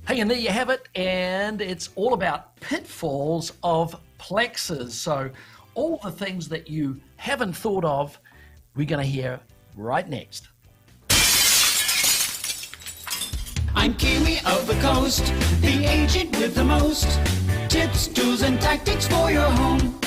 Hey, and there you have it, and it's all about pitfalls of plexes. So all the things that you haven't thought of, we're going to hear right next. I'm Kiwi of the coast, the agent with the most tips, tools, and tactics for your home.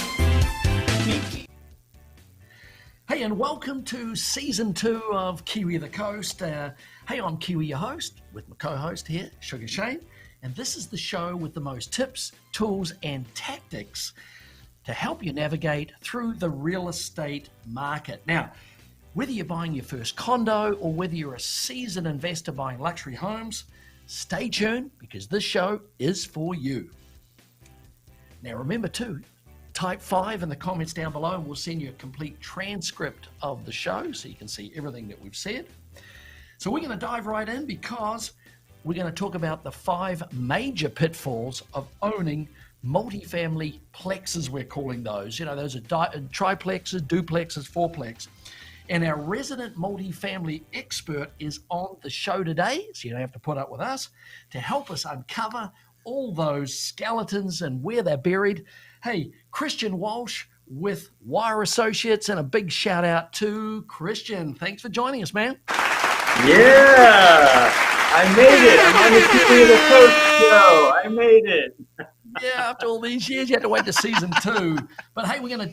Hey, and welcome to Season 2 of Kiwi of the Coast. Hey, I'm Kiwi, your host, with my co-host here, Sugar Shane, and this is the show with the most tips, tools, and tactics to help you navigate through the real estate market. Now, whether you're buying your first condo or whether you're a seasoned investor buying luxury homes, stay tuned because this show is for you. Now, remember too, type 5 in the comments down below and we'll send you a complete transcript of the show so you can see everything that we've said. So we're going to dive right in because we're going to talk about the 5 major pitfalls of owning multifamily plexes, we're calling those. You know, those are triplexes, duplexes, fourplex. And our resident multifamily expert is on the show today, so you don't have to put up with us, to help us uncover all those skeletons and where they're buried. Hey, Christian Walsh with Wire Associates, and a big shout out to Christian. Thanks for joining us, man. Yeah, I made it. I'm on the Kiwi of the Coast show. I made it. Yeah, after all these years, you had to wait to Season 2. But hey, we're going to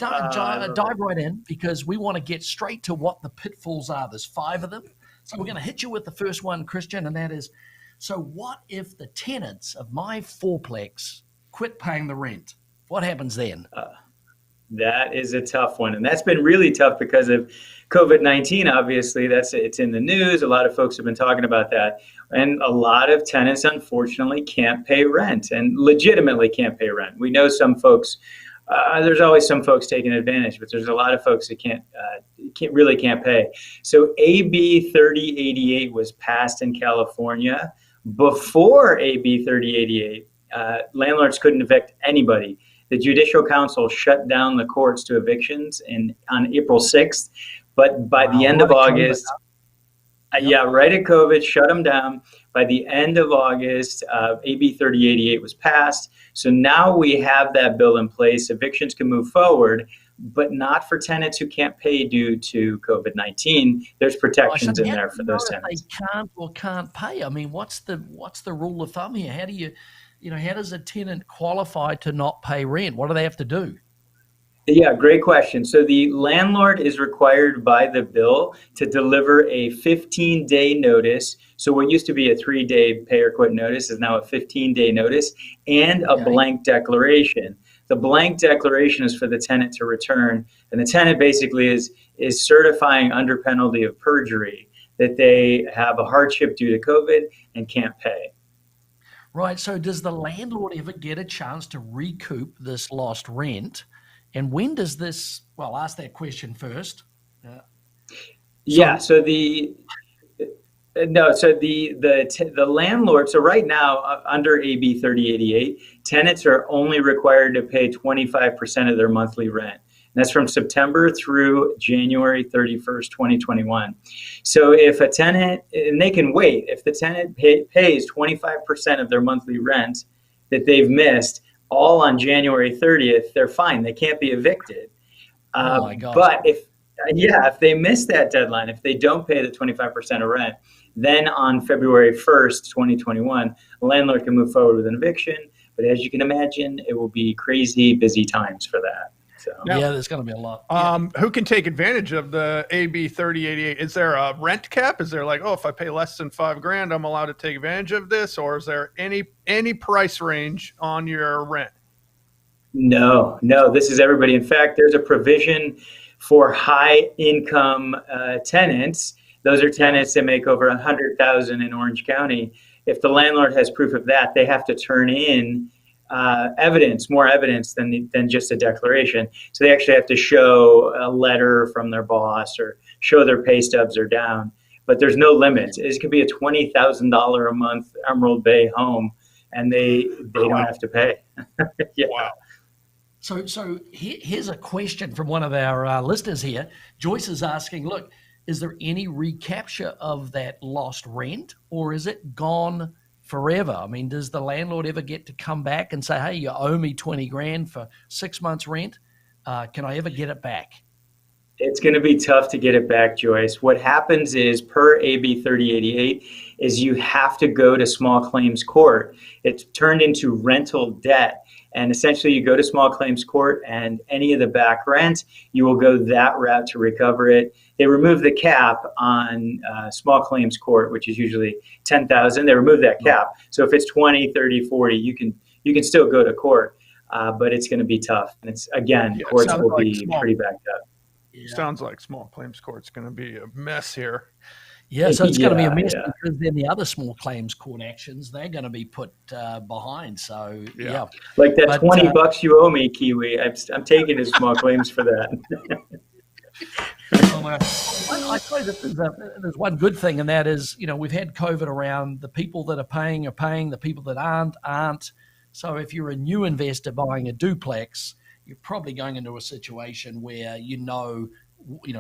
dive right in because we want to get straight to what the pitfalls are. There's 5 of them. So we're going to hit you with the first one, Christian, and that is, so what if the tenants of my fourplex quit paying the rent? What happens then? That is a tough one. And that's been really tough because of COVID-19. Obviously, it's in the news. A lot of folks have been talking about that. And a lot of tenants, unfortunately, can't pay rent and legitimately can't pay rent. We know some folks, there's always some folks taking advantage, but there's a lot of folks that can't pay. So AB 3088 was passed in California. Before AB 3088, landlords couldn't evict anybody. The Judicial Council shut down the courts to evictions on April 6th. But by the end of August, right at COVID, shut them down. By the end of August, AB 3088 was passed. So now we have that bill in place. Evictions can move forward, but not for tenants who can't pay due to COVID-19. There's protections in there for those tenants. They can't or can't pay. I mean, what's the rule of thumb here? How do how does a tenant qualify to not pay rent? What do they have to do? Yeah, great question. So the landlord is required by the bill to deliver a 15-day notice. So what used to be a 3-day pay or quit notice is now a 15-day notice and a blank declaration. The blank declaration is for the tenant to return, and the tenant basically is certifying under penalty of perjury that they have a hardship due to COVID and can't pay. Right. So does the landlord ever get a chance to recoup this lost rent? And when does this, well, I'll ask that question first. So the landlord, so right now under AB 3088, tenants are only required to pay 25% of their monthly rent. And that's from September through January 31st, 2021. So if a tenant, and they can wait, if the tenant pays 25% of their monthly rent that they've missed all on January 30th, they're fine. They can't be evicted. Oh my gosh. But if they miss that deadline, if they don't pay the 25% of rent, then on February 1st, 2021, a landlord can move forward with an eviction. But as you can imagine, it will be crazy busy times for that. So. Yeah, there's going to be a lot. Who can take advantage of the AB 3088? Is there a rent cap? Is there like, if I pay less than $5,000, I'm allowed to take advantage of this? Or is there any price range on your rent? No, this is everybody. In fact, there's a provision for high income tenants. Those are tenants that make over $100,000 in Orange County. If the landlord has proof of that, they have to turn in more evidence than just a declaration. So they actually have to show a letter from their boss or show their pay stubs are down. But there's no limit. It could be a $20,000 a month Emerald Bay home, and they don't have to pay. Yeah. Wow. So here's a question from one of our listeners here. Joyce is asking, look, is there any recapture of that lost rent, or is it gone forever? I mean, does the landlord ever get to come back and say, hey, you owe me 20 grand for 6 months rent? Can I ever get it back? It's going to be tough to get it back, Joyce. What happens is, per AB 3088, is you have to go to small claims court. It's turned into rental debt. And essentially, you go to small claims court, and any of the back rent, you will go that route to recover it. They remove the cap on small claims court, which is usually $10,000. They remove that cap. So if it's 20, 30, 40, you can still go to court, but it's going to be tough. And it's, again, courts will be pretty backed up. Yeah. Sounds like small claims court's going to be a mess here. Yeah, so it's going to be a mess because then the other small claims court actions, they're going to be put behind. So, yeah. Like that $20 you owe me, Kiwi, I'm taking his small claims for that. I suppose that there's one good thing, and that is, we've had COVID around. The people that are paying, the people that aren't. So if you're a new investor buying a duplex, you're probably going into a situation where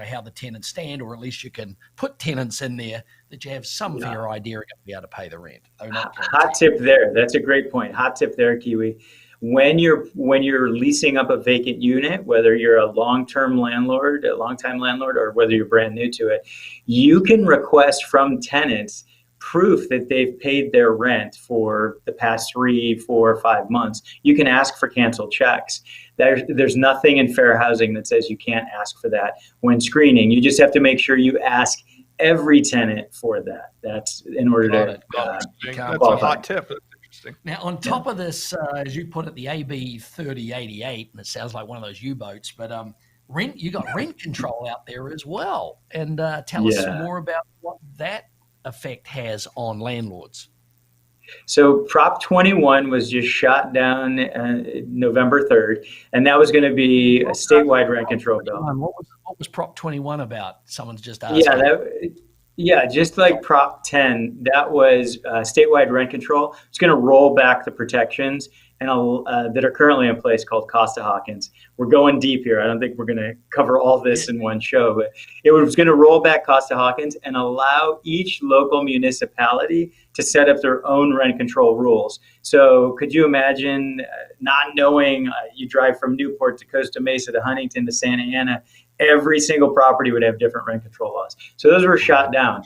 how the tenants stand, or at least you can put tenants in there that you have some fair idea are going to be able to pay the rent. Hot tip there. That's a great point. Hot tip there, Kiwi. When you're leasing up a vacant unit, whether you're a long-time landlord, or whether you're brand new to it, you can request from tenants proof that they've paid their rent for the past 3, 4, 5 months. You can ask for canceled checks. There's nothing in fair housing that says you can't ask for that when screening. You just have to make sure you ask every tenant for that. That's in order to That's a hot tip. That's interesting. Now, on top of this, as you put it, the AB 3088, and it sounds like one of those U-boats, but you got rent control out there as well. And tell us more about what that effect has on landlords. So Prop 21 was just shot down November 3rd, and that was going to be a statewide rent control bill. What was Prop 21 about? Someone's just asking. Just like Prop 10, that was statewide rent control. It's going to roll back the protections that are currently in place, called Costa-Hawkins. We're going deep here. I don't think we're going to cover all this in one show, but it was going to roll back Costa-Hawkins and allow each local municipality to set up their own rent control rules. So could you imagine not knowing, you drive from Newport to Costa Mesa to Huntington to Santa Ana, every single property would have different rent control laws. So those were shot down.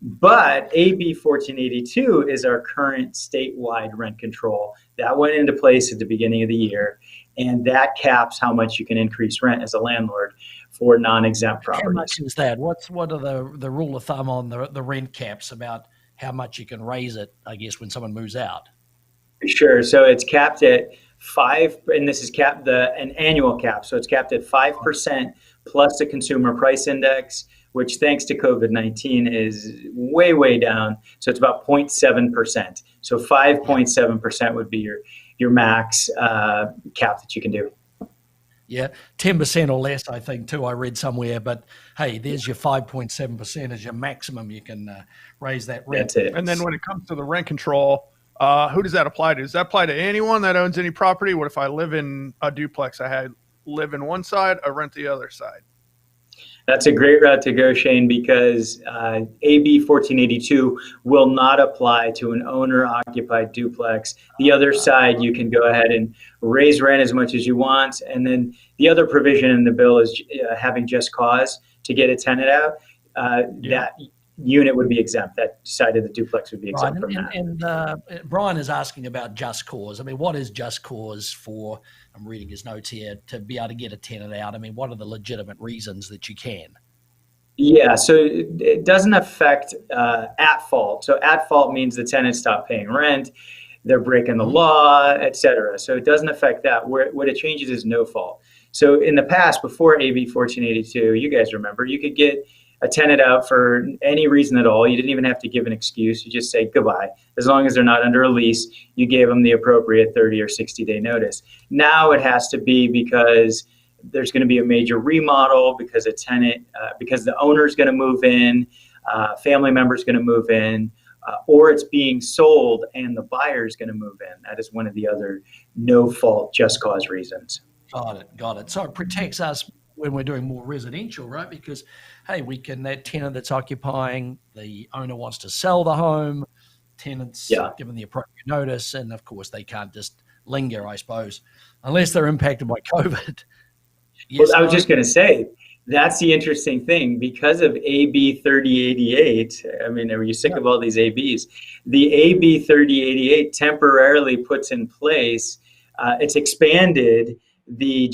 But AB 1482 is our current statewide rent control. That went into place at the beginning of the year, and that caps how much you can increase rent as a landlord for non-exempt properties. How much is that? What are the rule of thumb on the rent caps about how much you can raise it, I guess, when someone moves out? Sure. So it's capped at 5, and this is an annual cap. So it's capped at 5% plus the consumer price index, which thanks to COVID-19 is way, way down. So it's about 0.7%. So 5.7% would be your max cap that you can do. Yeah, 10% or less, I think, too, I read somewhere. But, hey, there's your 5.7% as your maximum. You can raise that rent. That's it. And then when it comes to the rent control, who does that apply to? Does that apply to anyone that owns any property? What if I live in a duplex? I live in one side, I rent the other side. That's a great route to go, Shane, because AB 1482 will not apply to an owner-occupied duplex. The other side, you can go ahead and raise rent as much as you want. And then the other provision in the bill is having just cause to get a tenant out. That unit would be exempt. That side of the duplex would be exempt from that. And Brian is asking about just cause. I mean, what is just cause for, I'm reading his notes here, to be able to get a tenant out? I mean, what are the legitimate reasons that you can? Yeah, so it doesn't affect at fault. So at fault means the tenant stopped paying rent, they're breaking the law, et cetera. So it doesn't affect that. What it changes is no fault. So in the past, before AB 1482, you guys remember, you could get a tenant out for any reason at all. You didn't even have to give an excuse. You just say goodbye. As long as they're not under a lease, you gave them the appropriate 30 or 60-day notice. Now it has to be because there's going to be a major remodel, because because the owner's going to move in, family member's going to move in, or it's being sold and the buyer is going to move in. That is one of the other no fault just cause reasons. Got it. So it protects us when we're doing more residential, right? Because, hey, that tenant that's occupying, the owner wants to sell the home, tenants given the appropriate notice, and of course they can't just linger, I suppose, unless they're impacted by COVID. Yes, well, I was just going to say, that's the interesting thing. Because of AB 3088, I mean, are you sick of all these ABs? The AB 3088 temporarily puts in place, it's expanded the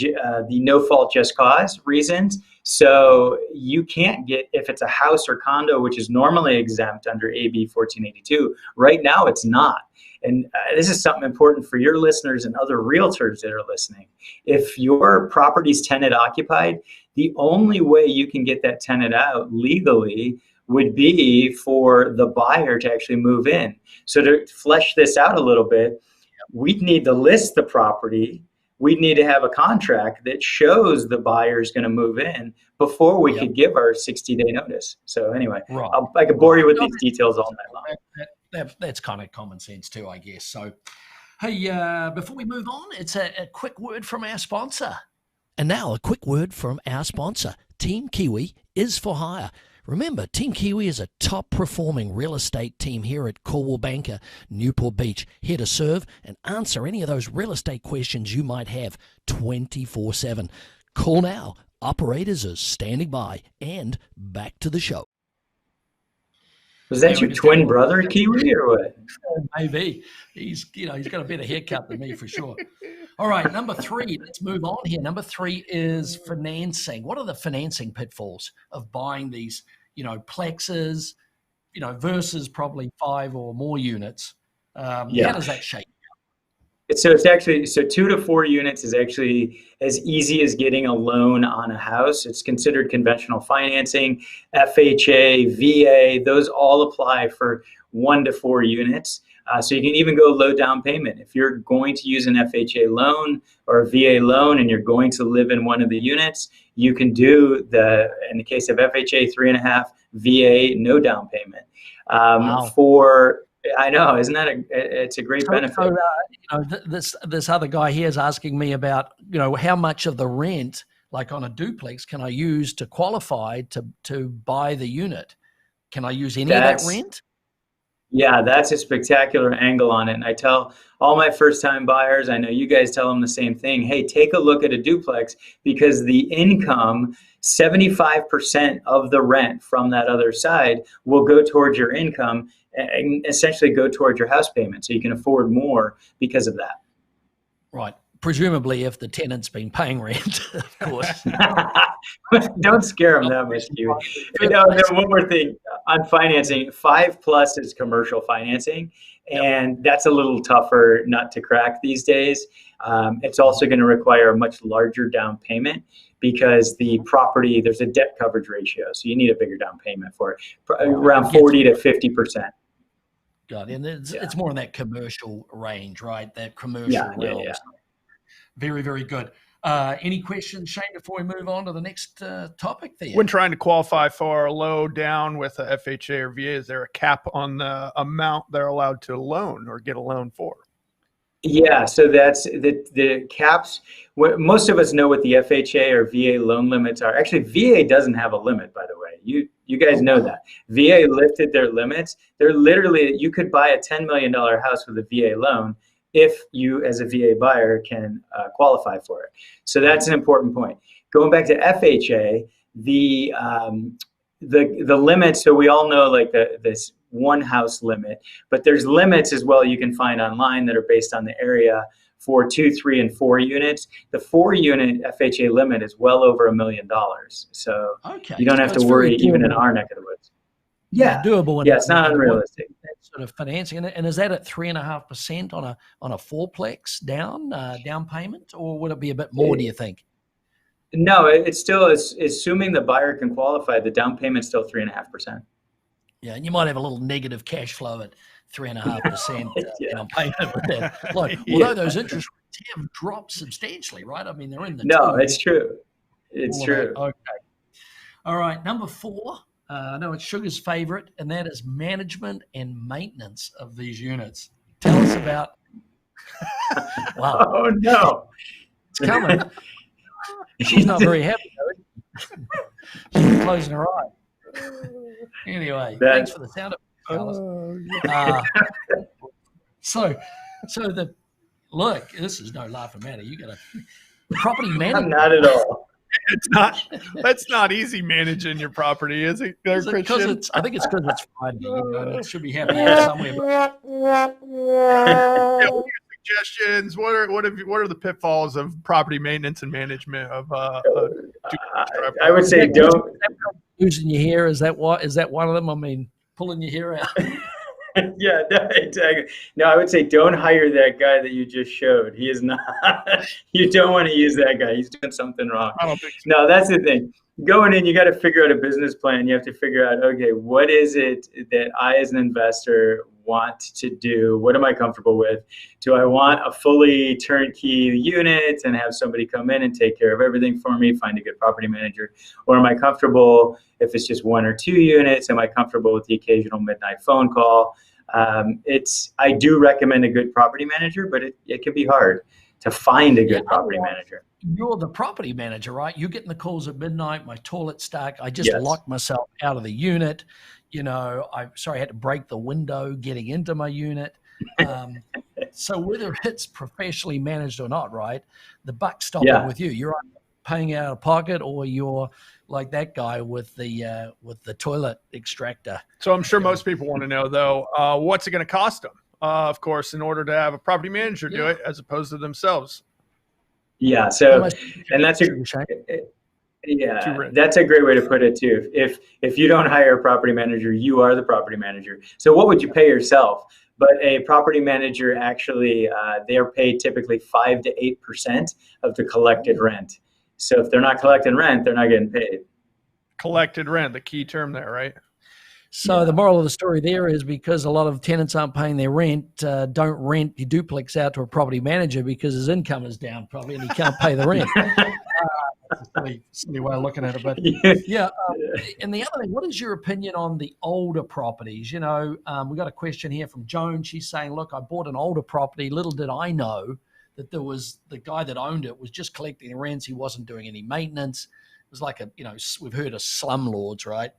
no fault just cause reasons. So you can't get, if it's a house or condo, which is normally exempt under AB 1482, right now it's not. And this is something important for your listeners and other realtors that are listening. If your property's tenant occupied, the only way you can get that tenant out legally would be for the buyer to actually move in. So to flesh this out a little bit, we'd need to list the property. We'd need to have a contract that shows the buyer is going to move in before we could give our 60-day notice. So anyway, I could bore you with these details all night long. That's kind of common sense too, I guess. So, hey, before we move on, it's a quick word from our sponsor. And now a quick word from our sponsor. Team Kiwi is for hire. Remember, Team Kiwi is a top-performing real estate team here at Coldwell Banker, Newport Beach, here to serve and answer any of those real estate questions you might have 24/7. Call now. Operators are standing by. And back to the show. Was that your twin brother, Kiwi, or what? Maybe. He's got a better haircut than me for sure. All right, number 3, let's move on here. Number 3 is financing. What are the financing pitfalls of buying these, plexes, versus probably 5 or more units? How does that shape? So it's actually, 2 to 4 units is actually as easy as getting a loan on a house. It's considered conventional financing, FHA, VA, those all apply for 1 to 4 units. So you can even go low down payment. If you're going to use an FHA loan or a VA loan and you're going to live in one of the units, you can do in the case of FHA, 3.5, VA, no down payment. Wow. I know, isn't that it's a great benefit. So, this other guy here is asking me about, how much of the rent, like on a duplex, can I use to qualify to buy the unit? Can I use any of that rent? Yeah, that's a spectacular angle on it. And I tell all my first-time buyers, I know you guys tell them the same thing. Hey, take a look at a duplex, because the income, 75% of the rent from that other side will go towards your income and essentially go towards your house payment. So you can afford more because of that. Right. Presumably if the tenant's been paying rent, of course. Don't scare them that much, Kiwi. One more thing on financing, 5+ is commercial financing, and that's a little tougher nut to crack these days. It's also going to require a much larger down payment because the property, there's a debt coverage ratio, so you need a bigger down payment for it, around 40 to 50%. Got it. And it's more in that commercial range, right? That commercial realm. Yeah. Very, very good. Any questions, Shane, before we move on to the next topic there? When trying to qualify for a low down with a FHA or VA, is there a cap on the amount they're allowed to loan or get a loan for? Yeah, so that's the caps. Most of us know what the FHA or VA loan limits are. Actually, VA doesn't have a limit, by the way. You guys know that. VA lifted their limits. They're literally, you could buy a $10 million house with a VA loan if you, as a VA buyer, can qualify for it. So that's an important point. Going back to FHA, the limits. So we all know like this one house limit, but there's limits as well you can find online that are based on the area for 2, 3, and 4 units. The 4-unit FHA limit is well over $1 million. So you don't have to worry even in our neck of the woods. Yeah, doable. Yeah, it's not unrealistic. That sort of financing, and is that at 3.5% on a fourplex down payment, or would it be a bit more? Do you think? No, it's still assuming the buyer can qualify. The down payment's still 3.5%. Yeah, and you might have a little negative cash flow at 3.5% down payment with that. Look, although those interest rates have dropped substantially, right? I mean, they're in the No, it's true. It's true. Okay. All right, number 4. I know it's Sugar's favorite, and that is management and maintenance of these units. Tell us about. Wow. Oh, no. It's coming. She's not very happy, though. She's closing her eye. Anyway, thanks for the sound effects, fellas. So look, this is no laughing matter. You got a property manager. Not at all. It's not. That's not easy managing your property, is it? I think it's because it's Friday. It should be happy somewhere. Suggestions. What are the pitfalls of property maintenance and management of? I would say don't. Losing your hair, is that one of them? I mean, pulling your hair out. Yeah, no, exactly. No, I would say don't hire that guy that you just showed. He is not. You don't want to use that guy. He's doing something wrong. I don't think so. No, that's the thing. Going in, you got to figure out a business plan. You have to figure out, okay, what is it that I, as an investor, want to do? What am I comfortable with? Do I want a fully turnkey unit and have somebody come in and take care of everything for me, find a good property manager? Or am I comfortable if it's just 1 or 2 units? Am I comfortable with the occasional midnight phone call? I do recommend a good property manager, but it can be hard to find a good property manager. You're the property manager, right? You're getting the calls at midnight. My toilet's stuck. I just locked myself out of the unit. I had to break the window getting into my unit. So whether it's professionally managed or not, right? The buck's stopping with you. You're paying out of pocket, or you're like that guy with the toilet extractor. So I'm sure most people want to know, though, what's it going to cost them? Of course, in order to have a property manager do it as opposed to themselves. Yeah. So, and that's a great way to put it too. If you don't hire a property manager, you are the property manager. So what would you pay yourself? But a property manager actually, they're paid typically 5 to 8% of the collected rent. So if they're not collecting rent, they're not getting paid. Collected rent, the key term there, right? So the moral of the story there is, because a lot of tenants aren't paying their rent, don't rent your duplex out to a property manager because his income is down probably and he can't pay the rent. That's a silly way of looking at it. But and the other thing, what is your opinion on the older properties? We got a question here from Joan. She's saying, look, I bought an older property. Little did I know that there was the guy that owned it was just collecting the rents. He wasn't doing any maintenance. It was like we've heard of slumlords, right?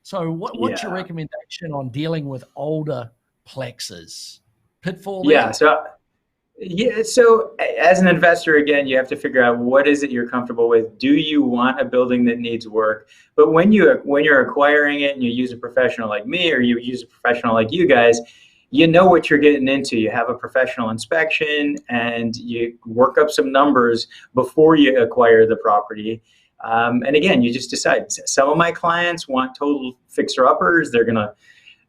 So what's your recommendation on dealing with older plexes? Pitfall there? So as an investor, again, you have to figure out what is it you're comfortable with. Do you want a building that needs work? But when you're acquiring it and you use a professional like me, or you use a professional like you guys, you know what you're getting into. You have a professional inspection and you work up some numbers before you acquire the property. And again, you just decide. Some of my clients want total fixer-uppers. They're going to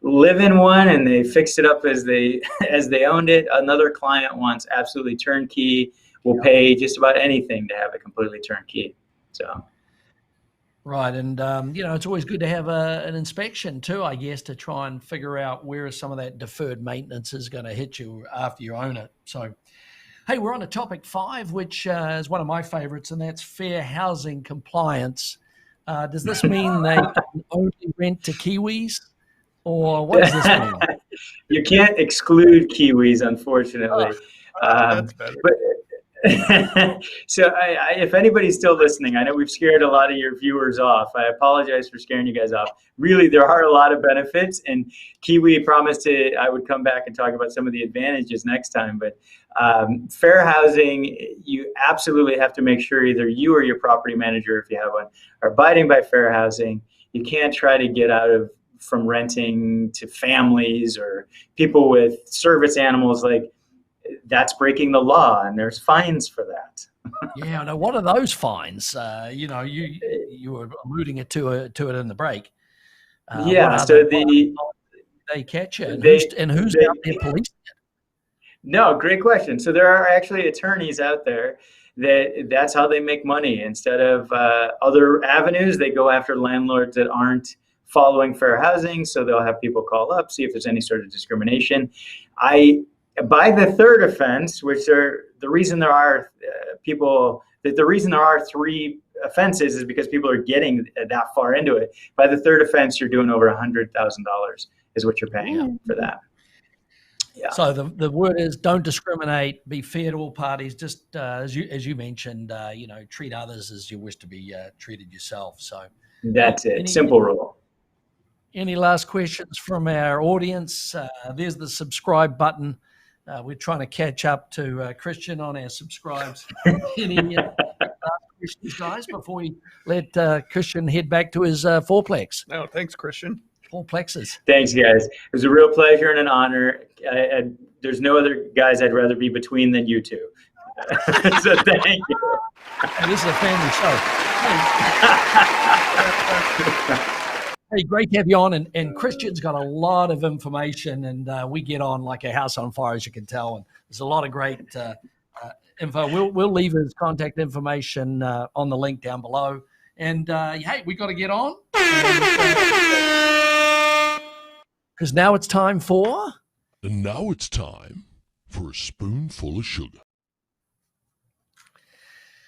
live in one and they fixed it up as they owned it. Another client wants absolutely turnkey, will pay just about anything to have it completely turnkey. So. Right. And, it's always good to have an inspection too, I guess, to try and figure out where some of that deferred maintenance is going to hit you after you own it. So, hey, we're on to topic 5, which is one of my favorites, and that's fair housing compliance. Does this mean they can only rent to Kiwis, or what does this mean? You can't exclude Kiwis, unfortunately. That's better. So if anybody's still listening, I know we've scared a lot of your viewers off. I apologize for scaring you guys off. Really, there are a lot of benefits, and Kiwi promised I would come back and talk about some of the advantages next time. But fair housing, you absolutely have to make sure either you or your property manager, if you have one, are abiding by fair housing. You can't try to get from renting to families or people with service animals. Like, that's breaking the law, and there's fines for that. Yeah, no. What are those fines? You were alluding to it in the break. So they catch you, and who's out there policing it? No, great question. So there are actually attorneys out there that's how they make money. Instead of other avenues, they go after landlords that aren't following fair housing. So they'll have people call up, see if there's any sort of discrimination. By the third offense, which the reason there are 3 offenses is because people are getting that far into it. By the third offense, you're doing over $100,000 is what you're paying for that. Yeah. So the word is don't discriminate, be fair to all parties. Just as you mentioned, treat others as you wish to be treated yourself. So that's it. Simple rule. Any last questions from our audience? There's the subscribe button. We're trying to catch up to Christian on our subscribes. Any last questions, guys, before we let Christian head back to his fourplex? No, thanks, Christian. Four plexes. Thanks, guys. It was a real pleasure and an honor. There's no other guys I'd rather be between than you two. So thank you. This is a family show. Hey, great to have you on. And Christian's got a lot of information, and we get on like a house on fire, as you can tell. And there's a lot of great info. We'll leave his contact information on the link down below. And hey, we got to get on. Because now it's time for... And now it's time for a spoonful of sugar.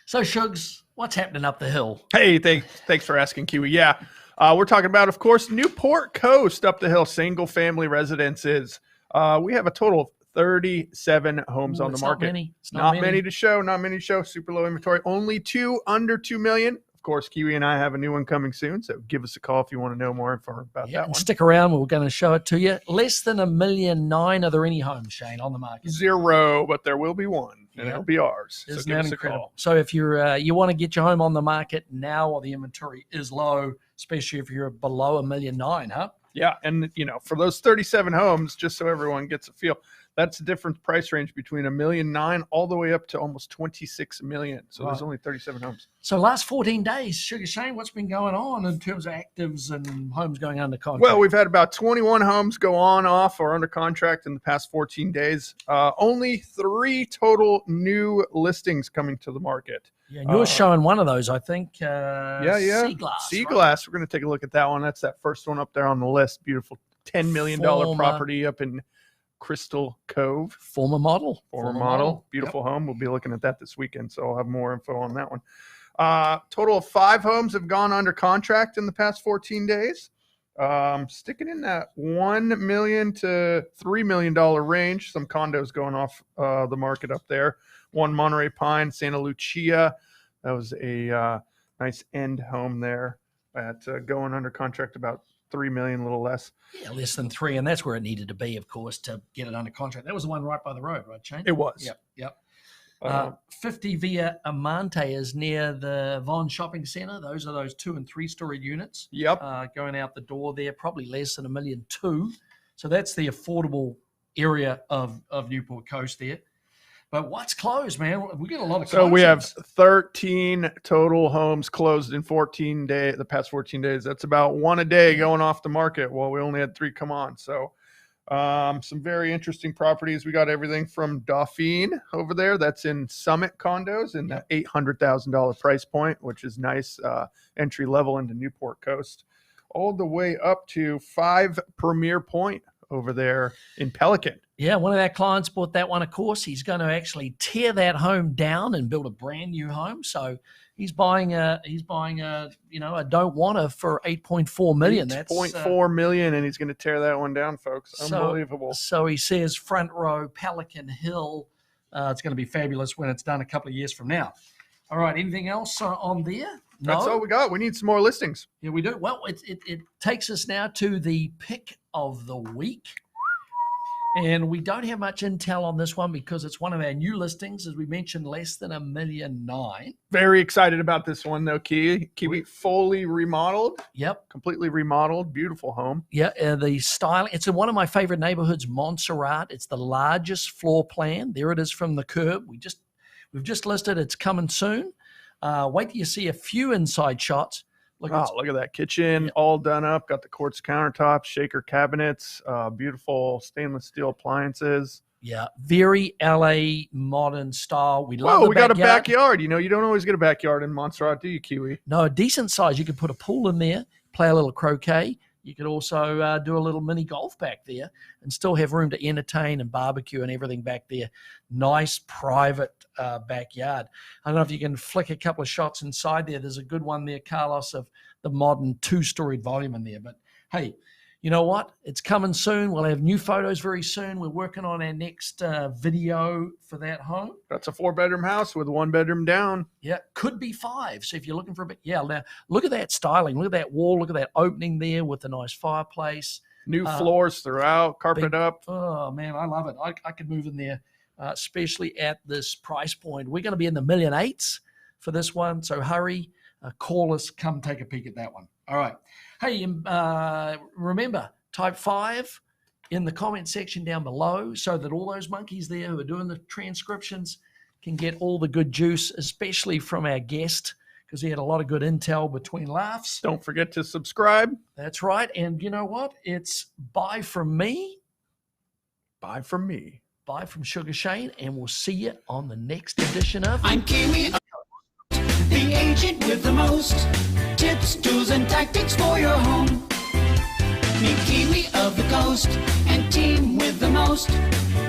So, Shugs, what's happening up the hill? Hey, thanks for asking, Kiwi. Yeah, we're talking about, of course, Newport Coast up the hill, single-family residences. We have a total of 37 homes on the market. Not many to show. Not many to show. Super low inventory. Only 2 under 2 million. Of course, Kiwi and I have a new one coming soon, so give us a call if you want to know more info about that one. Stick around. We're going to show it to you. Less than 1.9 million. Are there any homes, Shane, on the market? 0, but there will be one, and it'll be ours. Isn't so give that us incredible? a call. So if you want to get your home on the market now while the inventory is low, especially if you're below 1.9 million, huh? Yeah, and for those 37 homes, just so everyone gets a feel, that's a different price range between 1.9 million all the way up to almost 26 million. So there's only 37 homes. So last 14 days, Sugar Shane, what's been going on in terms of actives and homes going under contract? Well, we've had about 21 homes go on, off, or under contract in the past 14 days. Only 3 total new listings coming to the market. Yeah, and you're showing one of those, I think. Sea Glass. We're going to take a look at that one. That's that first one up there on the list. Beautiful $10 million property up in Crystal Cove. Former model. Beautiful home. We'll be looking at that this weekend, so I'll have more info on that one. Total of 5 homes have gone under contract in the past 14 days. Sticking in that $1 million to $3 million range. Some condos going off the market up there. One Monterey Pine, Santa Lucia. That was a nice end home there at going under contract about $3 million, a little less. Yeah, less than 3, and that's where it needed to be, of course, to get it under contract. That was the one right by the road, right, Shane? It was. Yep. 50 Via Amante is near the Vaughan Shopping Centre. Those are those 2- and 3-story units. Yep. Going out the door there, probably less than $1.2 million. So that's the affordable area of Newport Coast there. But what's closed, man? We get a lot of closings. So we have 13 total homes closed in the past 14 days. That's about 1 a day going off the market. Well, we only had 3 come on. So some very interesting properties. We got everything from Dauphine over there. That's in Summit condos in the $800,000 price point, which is nice entry level into Newport Coast, all the way up to 5 Premier Point over there in Pelican. Yeah, one of our clients bought that one, of course. He's going to actually tear that home down and build a brand new home. So he's buying a don't wanna for $8.4 million. That's $8.4 million, and he's going to tear that one down, folks. Unbelievable. So he says front row, Pelican Hill. It's going to be fabulous when it's done a couple of years from now. All right, anything else on there? No? That's all we got. We need some more listings. Yeah, we do. Well, it takes us now to the pick of the week. And we don't have much intel on this one because it's one of our new listings, as we mentioned, less than $1.9 million. Very excited about this one, though, Kiwi. Fully remodeled. Yep. Completely remodeled. Beautiful home. Yeah, the style. It's in one of my favorite neighborhoods, Montserrat. It's the largest floor plan. There it is from the curb. We've just listed. It's coming soon. Wait till you see a few inside shots. Look at that kitchen, all done up. Got the quartz countertops, shaker cabinets, beautiful stainless steel appliances. Yeah, very LA modern style. We love we got a backyard. You don't always get a backyard in Montserrat, do you, Kiwi? No, a decent size. You could put a pool in there, play a little croquet. You could also do a little mini golf back there and still have room to entertain and barbecue and everything back there. Nice private backyard. I don't know if you can flick a couple of shots inside there. There's a good one there, Carlos, of the modern 2-storied volume in there. But hey, you know what? It's coming soon. We'll have new photos very soon. We're working on our next video for that home. That's a 4-bedroom house with 1 bedroom down. Yeah, could be 5. So if you're looking for a bit, yeah, now look at that styling. Look at that wall. Look at that opening there with the nice fireplace. New floors throughout, carpet up. Oh, man, I love it. I could move in there, especially at this price point. We're going to be in the $1.8 million for this one. So hurry, call us, come take a peek at that one. All right. Hey, remember, type 5 in the comment section down below so that all those monkeys there who are doing the transcriptions can get all the good juice, especially from our guest, because he had a lot of good intel between laughs. Don't forget to subscribe. That's right. And you know what? It's bye from me. Bye from me. Bye from Sugar Shane, and we'll see you on the next edition of I'm Kiwi, the agent with the most tips, tools, and tactics for your home. Meet Kiwi of the coast and team with the most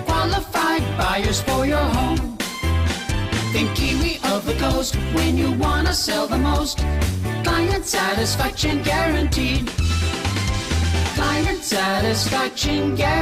qualified buyers for your home. Think Kiwi of the coast when you want to sell the most. Client satisfaction guaranteed. Client satisfaction guaranteed.